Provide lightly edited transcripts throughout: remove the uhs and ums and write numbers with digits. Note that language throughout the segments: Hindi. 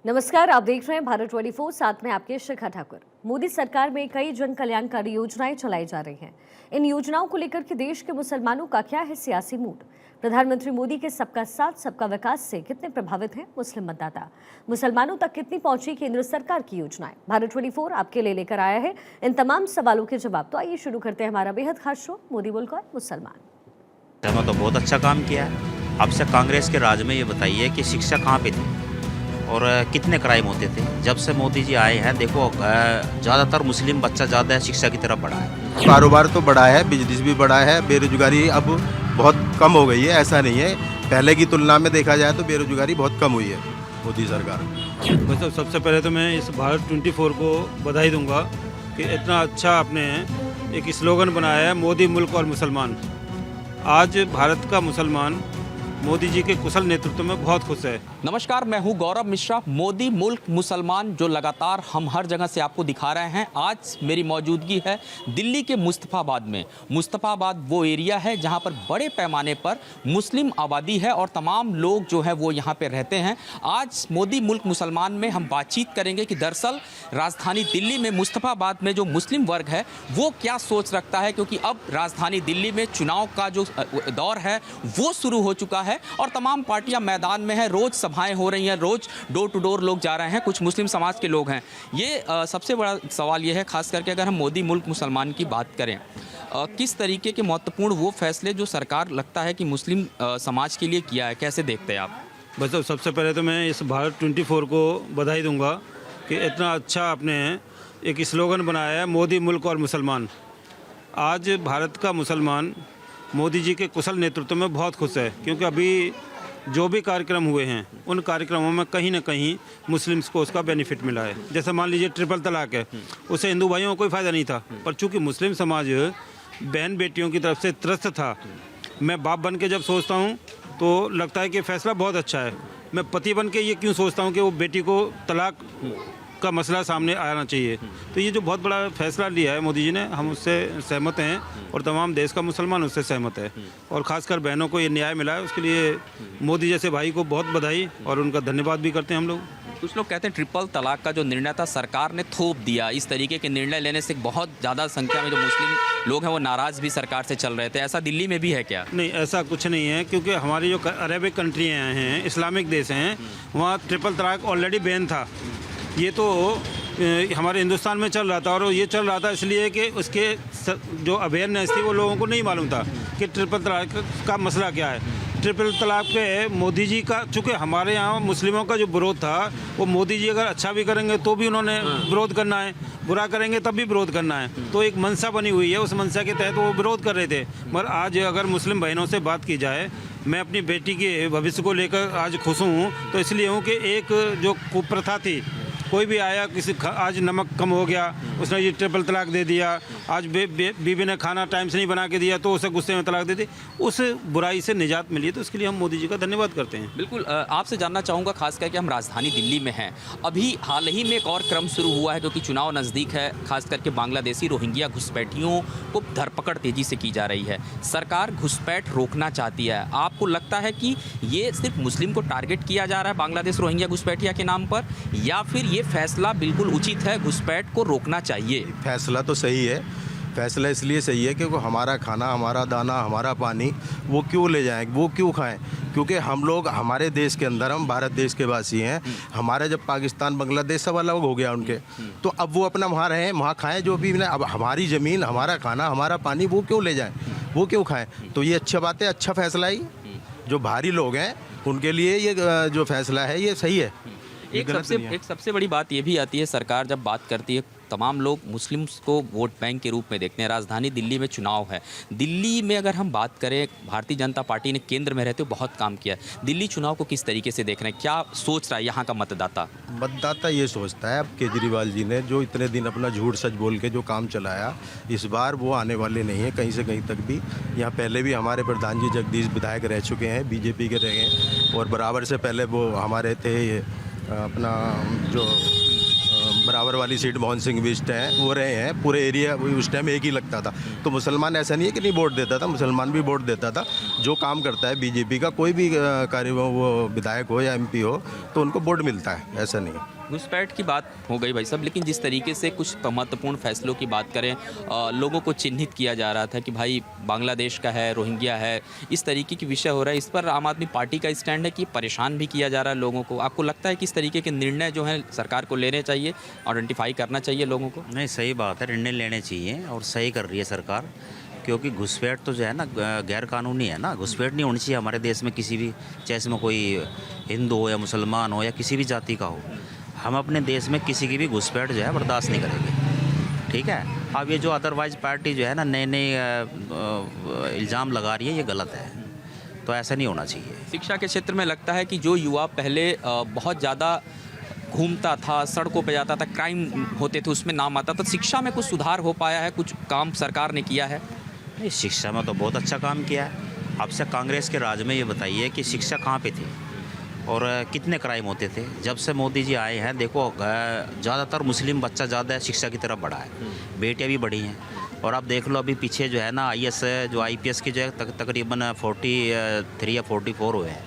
नमस्कार, आप देख रहे हैं भारत 24। साथ में आपके शिखा ठाकुर। मोदी सरकार में कई जन कल्याणकारी योजनाएं चलाई जा रही हैं। इन योजनाओं को लेकर के देश के मुसलमानों का क्या है सियासी मूड? प्रधानमंत्री मोदी के सबका साथ सबका विकास से कितने प्रभावित हैं मुस्लिम मतदाता? मुसलमानों तक कितनी पहुंची केंद्र सरकार की योजनाएं? भारत 24 आपके लिए लेकर आया है इन तमाम सवालों के जवाब। तो आइए शुरू करते हैं हमारा बेहद खास शो मोदी मुल्क और मुसलमान। तो बहुत अच्छा काम किया है। अब से कांग्रेस के राज में ये बताइए कि शिक्षा कहाँ पे थी और कितने क्राइम होते थे। जब से मोदी जी आए हैं देखो ज़्यादातर मुस्लिम बच्चा ज़्यादा शिक्षा की तरफ बढ़ा है। कारोबार तो बढ़ा है, बिजनेस भी बढ़ा है, बेरोजगारी अब बहुत कम हो गई है। ऐसा नहीं है, पहले की तुलना में देखा जाए तो बेरोजगारी बहुत कम हुई है मोदी सरकार। मतलब सबसे पहले तो मैं इस भारत 24 को बधाई दूंगा कि इतना अच्छा आपने एक स्लोगन बनाया है, मोदी मुल्क और मुसलमान। आज भारत का मुसलमान मोदी जी के कुशल नेतृत्व में बहुत खुश है। नमस्कार, मैं हूं गौरव मिश्रा। मोदी मुल्क मुसलमान जो लगातार हम हर जगह से आपको दिखा रहे हैं। आज मेरी मौजूदगी है दिल्ली के मुस्तफ़ाबाद में। मुस्तफ़ाबाद वो एरिया है जहां पर बड़े पैमाने पर मुस्लिम आबादी है और तमाम लोग जो है वो यहां पे रहते हैं। आज मोदी मुल्क मुसलमान में हम बातचीत करेंगे कि दरअसल राजधानी दिल्ली में मुस्तफ़ाबाद में जो मुस्लिम वर्ग है वो क्या सोच रखता है, क्योंकि अब राजधानी दिल्ली में चुनाव का जो दौर है वो शुरू हो चुका है और तमाम पार्टियां मैदान में हैं। रोज सभाएं हो रही हैं, रोज डोर टू डोर लोग जा रहे हैं, कुछ मुस्लिम समाज के लोग हैं। ये सबसे बड़ा सवाल ये है, खास करके अगर हम मोदी मुल्क मुसलमान की बात करें, किस तरीके के महत्वपूर्ण वो फैसले जो सरकार लगता है कि मुस्लिम समाज के लिए किया है, कैसे देखते हैं आप? बस सबसे पहले तो मैं इस भारत 24 को बधाई दूंगा कि इतना अच्छा आपने एक स्लोगन बनाया है, मोदी मुल्क और मुसलमान। आज भारत का मुसलमान मोदी जी के कुशल नेतृत्व में बहुत खुश है, क्योंकि अभी जो भी कार्यक्रम हुए हैं उन कार्यक्रमों में कहीं ना कहीं मुस्लिम्स को उसका बेनिफिट मिला है। जैसे मान लीजिए ट्रिपल तलाक है, उससे हिंदू भाइयों को कोई फ़ायदा नहीं था, पर चूंकि मुस्लिम समाज बहन बेटियों की तरफ से त्रस्त था। मैं बाप बन के जब सोचता हूँ तो लगता है कि फ़ैसला बहुत अच्छा है। मैं पति बन के ये क्यों सोचता हूँ कि वो बेटी को तलाक का मसला सामने आना चाहिए। तो ये जो बहुत बड़ा फैसला लिया है मोदी जी ने, हम उससे सहमत हैं और तमाम देश का मुसलमान उससे सहमत है। और ख़ासकर बहनों को ये न्याय मिला है, उसके लिए मोदी जैसे भाई को बहुत बधाई और उनका धन्यवाद भी करते हैं हम लोग। कुछ लोग कहते हैं ट्रिपल तलाक का जो निर्णय था सरकार ने थोप दिया। इस तरीके के निर्णय लेने से बहुत ज़्यादा संख्या में जो मुस्लिम लोग हैं वो नाराज़ भी सरकार से चल रहे थे। ऐसा दिल्ली में भी है क्या? नहीं, ऐसा कुछ नहीं है, क्योंकि हमारी जो अरेबिक कंट्रियाँ हैं, इस्लामिक देश हैं, वहाँ ट्रिपल तलाक ऑलरेडी बैन था। ये तो हमारे हिंदुस्तान में चल रहा था और ये चल रहा था इसलिए कि उसके जो अवेयरनेस थी वो लोगों को नहीं मालूम था कि ट्रिपल तलाक का मसला क्या है। ट्रिपल तलाक पे मोदी जी का, चूँकि हमारे यहाँ मुस्लिमों का जो विरोध था वो मोदी जी अगर अच्छा भी करेंगे तो भी उन्होंने विरोध करना है, बुरा करेंगे तब भी विरोध करना है। तो एक मंशा बनी हुई है, उस मंशा के तहत वो विरोध कर रहे थे। मगर आज अगर मुस्लिम बहनों से बात की जाए, मैं अपनी बेटी के भविष्य को लेकर आज खुश हूँ, तो इसलिए हूँ कि एक जो कुप्रथा थी, कोई भी आया आज नमक कम हो गया, उसने ये ट्रिपल तलाक दे दिया, आज बीवी ने खाना टाइम से नहीं बना के दिया तो उसे गुस्से में तलाक दे दी, उस बुराई से निजात मिली। तो इसके लिए हम मोदी जी का धन्यवाद करते हैं। बिल्कुल, आपसे जानना चाहूँगा, खास करके हम राजधानी दिल्ली में हैं। अभी हाल ही में एक और क्रम शुरू हुआ है, क्योंकि चुनाव नज़दीक है। खास करके बांग्लादेशी रोहिंग्या घुसपैठियों को धरपकड़ तेज़ी से की जा रही है। सरकार घुसपैठ रोकना चाहती है। आपको लगता है कि ये सिर्फ मुस्लिम को टारगेट किया जा रहा है बांग्लादेश रोहिंग्या घुसपैठिया के नाम पर, या फिर ये फैसला बिल्कुल उचित है, घुसपैठ को रोकना चाहिए? फैसला तो सही है। फैसला इसलिए सही है क्योंकि हमारा खाना, हमारा दाना, हमारा पानी वो क्यों ले जाएं, वो क्यों खाएं? क्योंकि हम लोग हमारे देश के अंदर, हम भारत देश के वासी हैं। हमारे जब पाकिस्तान बांग्लादेश सब अलग हो गया उनके, तो अब वो अपना वहाँ रहें, वहाँ खाएं जो भी। अब हमारी ज़मीन, हमारा खाना, हमारा पानी वो क्यों ले जाएं, वो क्यों खाएं? तो ये अच्छा बात है, अच्छा फैसला ही। जो भारी लोग हैं उनके लिए ये जो फैसला है ये सही है। एक सबसे बड़ी बात ये भी आती है, सरकार जब बात करती है, तमाम लोग मुस्लिम्स को वोट बैंक के रूप में देखते हैं। राजधानी दिल्ली में चुनाव है। दिल्ली में अगर हम बात करें, भारतीय जनता पार्टी ने केंद्र में रहते हुए बहुत काम किया है। दिल्ली चुनाव को किस तरीके से देख रहे हैं? क्या सोच रहा है यहाँ का मतदाता? मतदाता ये सोचता है, अब केजरीवाल जी ने जो इतने दिन अपना झूठ सच बोल के जो काम चलाया, इस बार वो आने वाले नहीं है कहीं से कहीं तक भी। यहाँ पहले भी हमारे प्रधान जी जगदीश विधायक रह चुके हैं, बीजेपी के रहे हैं, और बराबर से पहले वो हमारे थे अपना जो बराबर वाली सीट मोहन सिंह भी इस टाइम वो रहे हैं, पूरे एरिया उस टाइम एक ही लगता था। तो मुसलमान ऐसा नहीं है कि नहीं वोट देता था, मुसलमान भी वोट देता था। जो काम करता है बीजेपी का कोई भी कार्य वो विधायक हो या एमपी हो तो उनको वोट मिलता है, ऐसा नहीं है। घुसपैठ की बात हो गई भाई साहब, लेकिन जिस तरीके से कुछ महत्वपूर्ण फैसलों की बात करें, लोगों को चिन्हित किया जा रहा था कि भाई बांग्लादेश का है, रोहिंग्या है, इस तरीके की विषय हो रहा है, इस पर आम आदमी पार्टी का स्टैंड है कि परेशान भी किया जा रहा है लोगों को। आपको लगता है कि इस तरीके के निर्णय जो हैं सरकार को लेने चाहिए, आइडेंटिफाई करना चाहिए लोगों को? नहीं, सही बात है, निर्णय लेने चाहिए और सही कर रही है सरकार, क्योंकि घुसपैठ तो जो है ना गैर कानूनी है ना। घुसपैठ नहीं होनी चाहिए हमारे देश में किसी भी, चाहे इसमें कोई हिंदू हो या मुसलमान हो या किसी भी जाति का हो। हम अपने देश में किसी की भी घुसपैठ जो है बर्दाश्त नहीं करेंगे, ठीक है। अब ये जो अदरवाइज पार्टी जो है ना नए नए इल्ज़ाम लगा रही है, ये गलत है, तो ऐसा नहीं होना चाहिए। शिक्षा के क्षेत्र में लगता है कि जो युवा पहले बहुत ज़्यादा घूमता था, सड़कों पे जाता था, क्राइम होते थे, उसमें नाम आता था, शिक्षा में कुछ सुधार हो पाया है, कुछ काम सरकार ने किया है? नहीं, शिक्षा में तो बहुत अच्छा काम किया है। अब से कांग्रेस के राज में ये बताइए कि शिक्षा कहाँ पे थी और कितने क्राइम होते थे। जब से मोदी जी आए हैं देखो ज़्यादातर मुस्लिम बच्चा ज़्यादा शिक्षा की तरफ बढ़ा है, बेटियां भी बढ़ी हैं। और आप देख लो अभी पीछे जो है ना आईएएस जो आईपीएस की जो है तकरीबन 43 या 44 हुए हैं।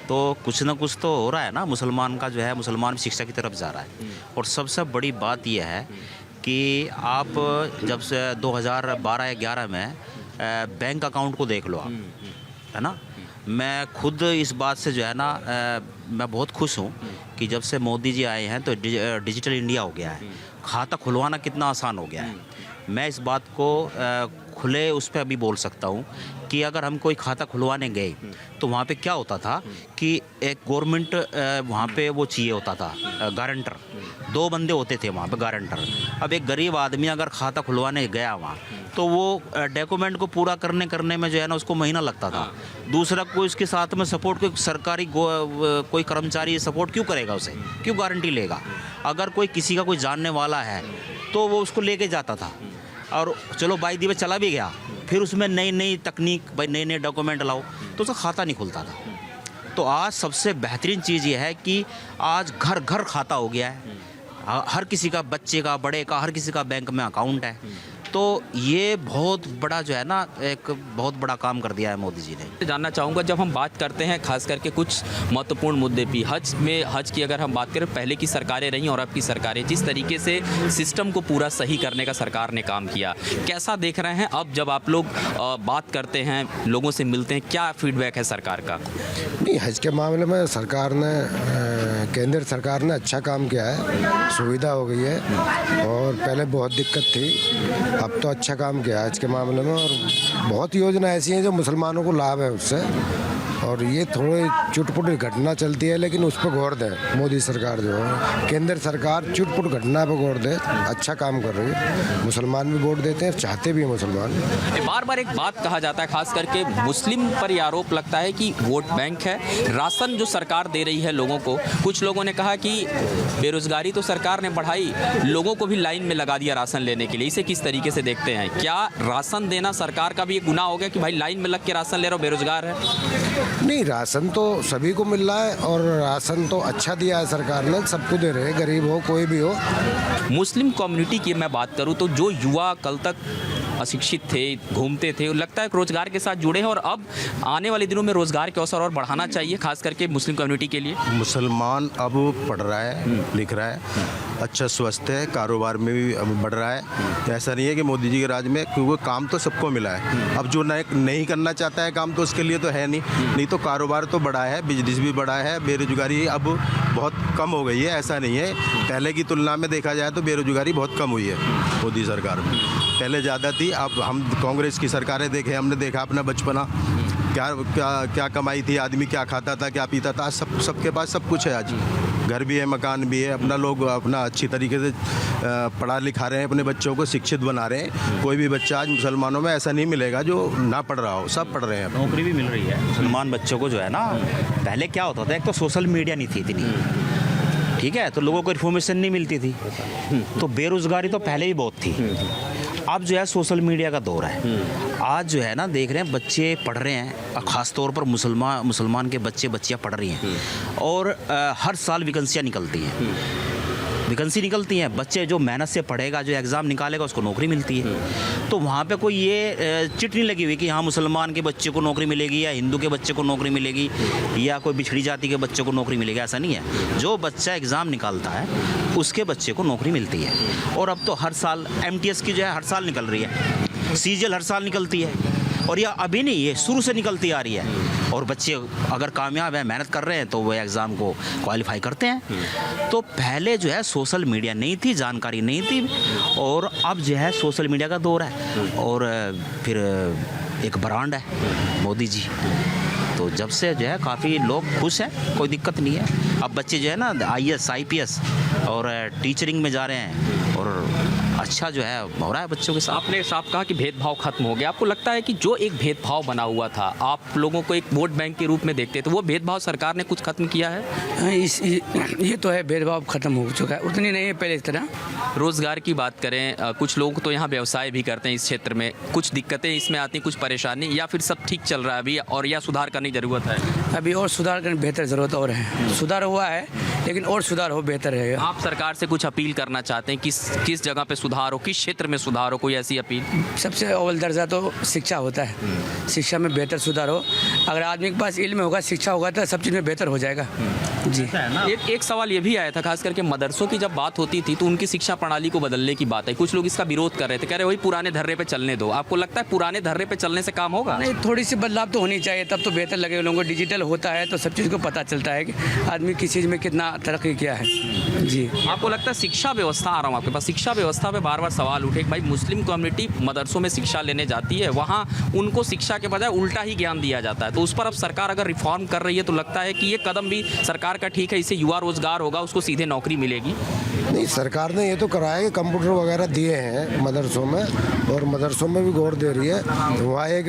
तो कुछ ना कुछ तो हो रहा है ना, मुसलमान का जो है मुसलमान शिक्षा की तरफ जा रहा है। और सबसे बड़ी बात यह है कि आप जब से 2012 या 11 में बैंक अकाउंट को देख लो आप, है ना। मैं खुद इस बात से जो है ना मैं बहुत खुश हूँ कि जब से मोदी जी आए हैं तो डिजिटल इंडिया हो गया है, खाता खुलवाना कितना आसान हो गया है। मैं इस बात को खुले उस पर अभी बोल सकता हूँ कि अगर हम कोई खाता खुलवाने गए तो वहाँ पे क्या होता था कि एक गवर्नमेंट वहाँ पे वो चाहिए होता था गारंटर, 2 बंदे होते थे वहाँ पे गारंटर। अब एक गरीब आदमी अगर खाता खुलवाने गया वहाँ तो वो डॉक्यूमेंट को पूरा करने में जो है ना उसको महीना लगता था। दूसरा कोई उसके साथ में सपोर्ट, कोई सरकारी कोई कर्मचारी सपोर्ट क्यों करेगा, उसे क्यों गारंटी लेगा। अगर कोई किसी का कोई जानने वाला है तो वो उसको लेके जाता था और चलो बाई दी चला भी गया, फिर उसमें नई नई तकनीक, भाई नए नए डॉक्यूमेंट लाओ, तो उसका खाता नहीं खुलता था। तो आज सबसे बेहतरीन चीज़ ये है कि आज घर घर खाता हो गया है, हर किसी का, बच्चे का, बड़े का, हर किसी का बैंक में अकाउंट है। तो ये बहुत बड़ा जो है ना एक बहुत बड़ा काम कर दिया है मोदी जी ने। जानना चाहूँगा, जब हम बात करते हैं खास करके कुछ महत्वपूर्ण मुद्दे भी, हज की अगर हम बात करें, पहले की सरकारें रहीं और अब की सरकारें, जिस तरीके से सिस्टम को पूरा सही करने का सरकार ने काम किया, कैसा देख रहे हैं अब जब आप लोग बात करते हैं, लोगों से मिलते हैं, क्या फीडबैक है सरकार का? नहीं, हज के मामले में सरकार ने, केंद्र सरकार ने अच्छा काम किया है, सुविधा हो गई है और पहले बहुत दिक्कत थी, अब तो अच्छा काम किया है आज के मामले में। और बहुत योजना ऐसी हैं जो मुसलमानों को लाभ है उससे, और ये थोड़ी चुटपुट घटना चलती है लेकिन उस पर गौर दे मोदी सरकार, जो है केंद्र सरकार चुटपुट घटना पर गौर दे, अच्छा काम कर रही है। मुसलमान भी वोट देते हैं, चाहते भी हैं मुसलमान। बार बार एक बात कहा जाता है, खास करके मुस्लिम पर यह आरोप लगता है कि वोट बैंक है, राशन जो सरकार दे रही है लोगों को। कुछ लोगों ने कहा कि बेरोजगारी तो सरकार ने बढ़ाई, लोगों को भी लाइन में लगा दिया राशन लेने के लिए। इसे किस तरीके से देखते हैं? क्या राशन देना सरकार का भी एक गुनाह हो गया कि भाई लाइन में लग के राशन ले रहा हो, बेरोजगार है? नहीं, राशन तो सभी को मिल रहा है और राशन तो अच्छा दिया है सरकार ने, सबको दे रहे हैं, गरीब हो कोई भी हो। मुस्लिम कम्युनिटी की मैं बात करूं तो जो युवा कल तक अशिक्षित थे, घूमते थे, लगता है कि रोजगार के साथ जुड़े हैं और अब आने वाले दिनों में रोजगार के अवसर और बढ़ाना चाहिए, खास करके मुस्लिम कम्युनिटी के लिए। मुसलमान अब पढ़ रहा है, लिख रहा है, अच्छा स्वस्थ है, कारोबार में भी अब बढ़ रहा है। ऐसा नहीं है कि मोदी जी के राज में, क्योंकि काम तो सबको मिला है। अब जो नहीं करना चाहता है काम तो उसके लिए तो है नहीं तो कारोबार तो बढ़ा है, बिजनेस भी बढ़ा है, बेरोजगारी अब बहुत कम हो गई है। ऐसा नहीं है, पहले की तुलना में देखा जाए तो बेरोजगारी बहुत कम हुई है मोदी सरकार में, पहले ज़्यादा थी। अब हम कांग्रेस की सरकारें देखें, हमने देखा अपना बचपना, क्या कमाई थी, आदमी क्या खाता था, क्या पीता था, सबके पास सब कुछ है। आज घर भी है, मकान भी है, अपना लोग अपना अच्छी तरीके से पढ़ा लिखा रहे हैं, अपने बच्चों को शिक्षित बना रहे हैं। कोई भी बच्चा आज मुसलमानों में ऐसा नहीं मिलेगा जो ना पढ़ रहा हो, सब पढ़ रहे हैं। नौकरी भी मिल रही है मुसलमान बच्चों को जो है ना। पहले क्या होता था, एक तो सोशल मीडिया नहीं थी इतनी, ठीक है, तो लोगों को इन्फॉर्मेशन नहीं मिलती थी, तो बेरोजगारी तो पहले ही बहुत थी। अब जो है सोशल मीडिया का दौर है, आज जो है ना देख रहे हैं बच्चे पढ़ रहे हैं, ख़ास तौर पर मुसलमान के बच्चियाँ पढ़ रही हैं और हर साल वैकेंसियाँ निकलती हैं। वैकेंसी निकलती हैं, बच्चे जो मेहनत से पढ़ेगा, जो एग्ज़ाम निकालेगा, उसको नौकरी मिलती है। तो वहाँ पे कोई ये चिट नहीं लगी हुई कि हाँ मुसलमान के बच्चे को नौकरी मिलेगी या हिंदू के बच्चे को नौकरी मिलेगी या कोई पिछड़ी जाति के बच्चे को नौकरी मिलेगी, ऐसा नहीं है। जो बच्चा एग्ज़ाम निकालता है उसके बच्चे को नौकरी मिलती है। और अब तो हर साल MTS की जो है हर साल निकल रही है, CGL हर साल निकलती है, और यह अभी नहीं, ये शुरू से निकलती आ रही है। और बच्चे अगर कामयाब हैं, मेहनत कर रहे हैं, तो वो एग्ज़ाम को क्वालिफाई करते हैं। तो पहले जो है सोशल मीडिया नहीं थी, जानकारी नहीं थी, और अब जो है सोशल मीडिया का दौर है। और फिर एक ब्रांड है मोदी जी, तो जब से जो है काफ़ी लोग खुश हैं, कोई दिक्कत नहीं है। अब बच्चे जो है ना IAS IPS और टीचरिंग में जा रहे हैं, और अच्छा जो है हो रहा है बच्चों के साथ। आपने साफ कहा कि भेदभाव खत्म हो गया। आपको लगता है कि जो एक भेदभाव बना हुआ था, आप लोगों को एक वोट बैंक के रूप में देखते थे, वो भेदभाव सरकार ने कुछ खत्म किया है? ये तो है, भेदभाव खत्म हो चुका है, उतनी नहीं है पहले इस तरह। रोज़गार की बात करें, कुछ लोग तो यहाँ व्यवसाय भी करते हैं इस क्षेत्र में, कुछ दिक्कतें इसमें आती, कुछ परेशानी, या फिर सब ठीक चल रहा है अभी, और या सुधार करने की ज़रूरत है? अभी और सुधार करने बेहतर ज़रूरत और है। सुधार हुआ है लेकिन और सुधार हो बेहतर रहेगा। आप सरकार से कुछ अपील करना चाहते हैं, किस जगह पे सुधार हो, किस क्षेत्र में सुधार हो, कोई ऐसी अपील? सबसे अव्वल दर्जा तो शिक्षा होता है, शिक्षा में बेहतर सुधार हो। अगर आदमी के पास इल्म होगा, शिक्षा होगा, तो सब चीज़ में बेहतर हो जाएगा जी। एक सवाल ये भी आया था, खास करके मदरसों की जब बात होती थी तो उनकी शिक्षा प्रणाली को बदलने की बात है, कुछ लोग इसका विरोध कर रहे थे, कह रहे वही पुराने धर्रे पे चलने दो। आपको लगता है पुराने धर्रे पे चलने से काम होगा? नहीं, थोड़ी सी बदलाव तो होनी चाहिए, तब तो बेहतर लगे लोगों को। डिजिटल होता है तो सब चीज़ को पता चलता है कि आदमी किस चीज़ में कितना तरक्की किया है जी। आपको लगता है शिक्षा व्यवस्था, आ रहा हूँ आपके पास, शिक्षा व्यवस्था पे बार बार सवाल उठे कि भाई मुस्लिम कम्युनिटी मदरसों में शिक्षा लेने जाती है, वहाँ उनको शिक्षा के बजाय उल्टा ही ज्ञान दिया जाता है, तो उस पर अब सरकार अगर रिफॉर्म कर रही है तो लगता है कि ये कदम भी सरकार का ठीक है, इससे युवा रोजगार होगा, उसको सीधे नौकरी मिलेगी? नहीं, सरकार ने ये तो कराया कि कंप्यूटर वगैरह दिए हैं मदरसों में, और मदरसों में भी गौर दे रही है। वहाँ एक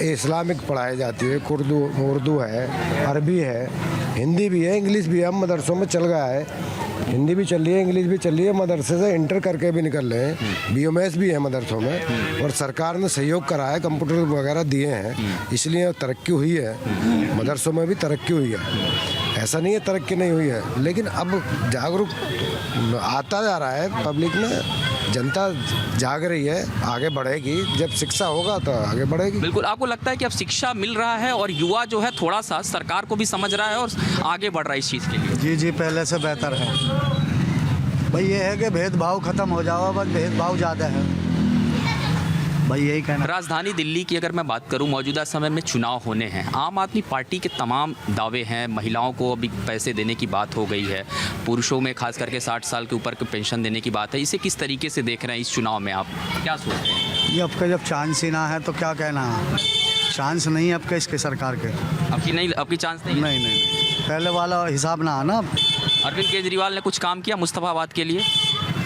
इस्लामिक पढ़ाई जाती है, उर्दू है, अरबी है, हिंदी भी है, इंग्लिश भी है। अब मदरसों में चल गया है, हिंदी भी चल रही है, इंग्लिश भी चल रही है, मदरसे से इंटर करके भी निकल रहे हैं, BMS भी है मदरसों में। और सरकार ने सहयोग करा है, कंप्यूटर वगैरह दिए हैं, इसलिए तरक्की हुई है, मदरसों में भी तरक्की हुई है। ऐसा नहीं है तरक्की नहीं हुई है, लेकिन अब जागरूक आता जा रहा है पब्लिक में, जनता जाग रही है, आगे बढ़ेगी। जब शिक्षा होगा तो आगे बढ़ेगी। बिल्कुल। आपको लगता है कि अब शिक्षा मिल रहा है और युवा जो है थोड़ा सा सरकार को भी समझ रहा है और आगे बढ़ रहा है इस चीज़ के लिए? जी, पहले से बेहतर है भाई। ये है कि भेदभाव खत्म हो जाओ, बस भेदभाव ज़्यादा है भाई, यही कहना। राजधानी दिल्ली की अगर मैं बात करूं, मौजूदा समय में चुनाव होने हैं, आम आदमी पार्टी के तमाम दावे हैं, महिलाओं को अभी पैसे देने की बात हो गई है, पुरुषों में खास करके 60 साल के ऊपर के पेंशन देने की बात है, इसे किस तरीके से देख रहे हैं इस चुनाव में, आप क्या सोच रहे हैं? ये आपका जब चांस ही ना है तो क्या कहना है, चांस नहीं है आपके इसके सरकार के। आपकी चांस नहीं? नहीं, पहले वाला हिसाब ना आना। अरविंद केजरीवाल ने कुछ काम किया मुस्तफाबाद के लिए?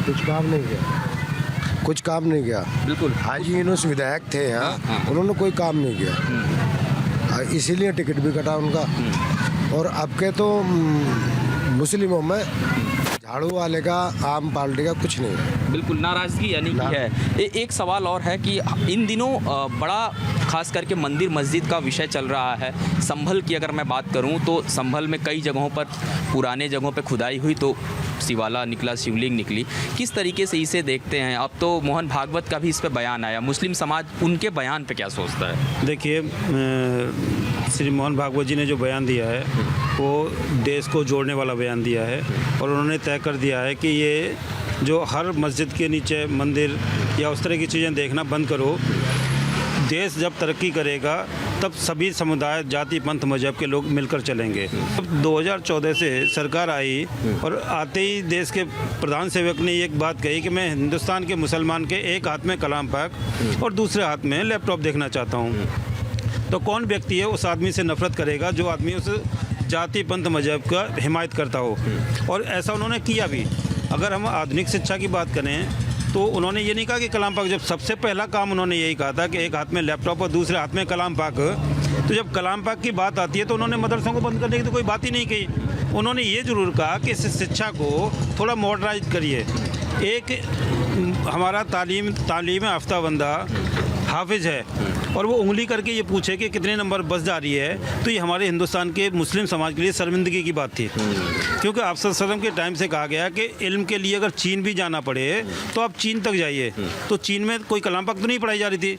कुछ काम नहीं किया। बिल्कुल। हाजी यूनुस विधायक थे यहाँ, उन्होंने कोई काम नहीं किया, इसीलिए टिकट भी कटा उनका। और अब के तो मुस्लिमों में झाड़ू वाले का, आम पार्टी का कुछ नहीं है। बिल्कुल, नाराज़गी यानी कि है। एक सवाल और है कि इन दिनों बड़ा खास करके मंदिर मस्जिद का विषय चल रहा है। संभल की अगर मैं बात करूं तो संभल में कई जगहों पर पुराने जगहों पर खुदाई हुई तो शिवाला निकला, शिवलिंग निकली। किस तरीके से इसे देखते हैं? अब तो मोहन भागवत का भी इस पर बयान आया, मुस्लिम समाज उनके बयान पे क्या सोचता है? देखिए, श्री मोहन भागवत जी ने जो बयान दिया है वो देश को जोड़ने वाला बयान दिया है, और उन्होंने तय कर दिया है कि ये जो हर मस्जिद के नीचे मंदिर या उस तरह की चीज़ें देखना बंद करो। देश जब तरक्की करेगा तब सभी समुदाय, जाति, पंथ, मजहब के लोग मिलकर चलेंगे। अब 2014 से सरकार आई और आते ही देश के प्रधान सेवक ने एक बात कही कि मैं हिंदुस्तान के मुसलमान के एक हाथ में कलाम पाक और दूसरे हाथ में लैपटॉप देखना चाहता हूँ। तो कौन व्यक्ति है उस आदमी से नफरत करेगा जो आदमी उस जाति, पंथ, मजहब का हिमायत करता हो? और ऐसा उन्होंने किया भी। अगर हम आधुनिक शिक्षा की बात करें तो उन्होंने ये नहीं कहा कि कलाम पाक, जब सबसे पहला काम उन्होंने यही कहा था कि एक हाथ में लैपटॉप और दूसरे हाथ में कलाम पाक। तो जब कलाम पाक की बात आती है तो उन्होंने मदरसों को बंद करने की तो कोई बात ही नहीं कही। उन्होंने ये ज़रूर कहा कि इस शिक्षा को थोड़ा मॉडर्नाइज करिए। एक हमारा तालीम याफ्ता बंदा हाफिज है और वो उंगली करके ये पूछे कि कितने नंबर बस जा रही है, तो ये हमारे हिंदुस्तान के मुस्लिम समाज के लिए शर्मिंदगी की बात थी। क्योंकि आप सल्लल्लाहु के टाइम से कहा गया कि इल्म के लिए अगर चीन भी जाना पड़े तो आप चीन तक जाइए, तो चीन में कोई कलाम पाक तो नहीं पढ़ाई जा रही थी।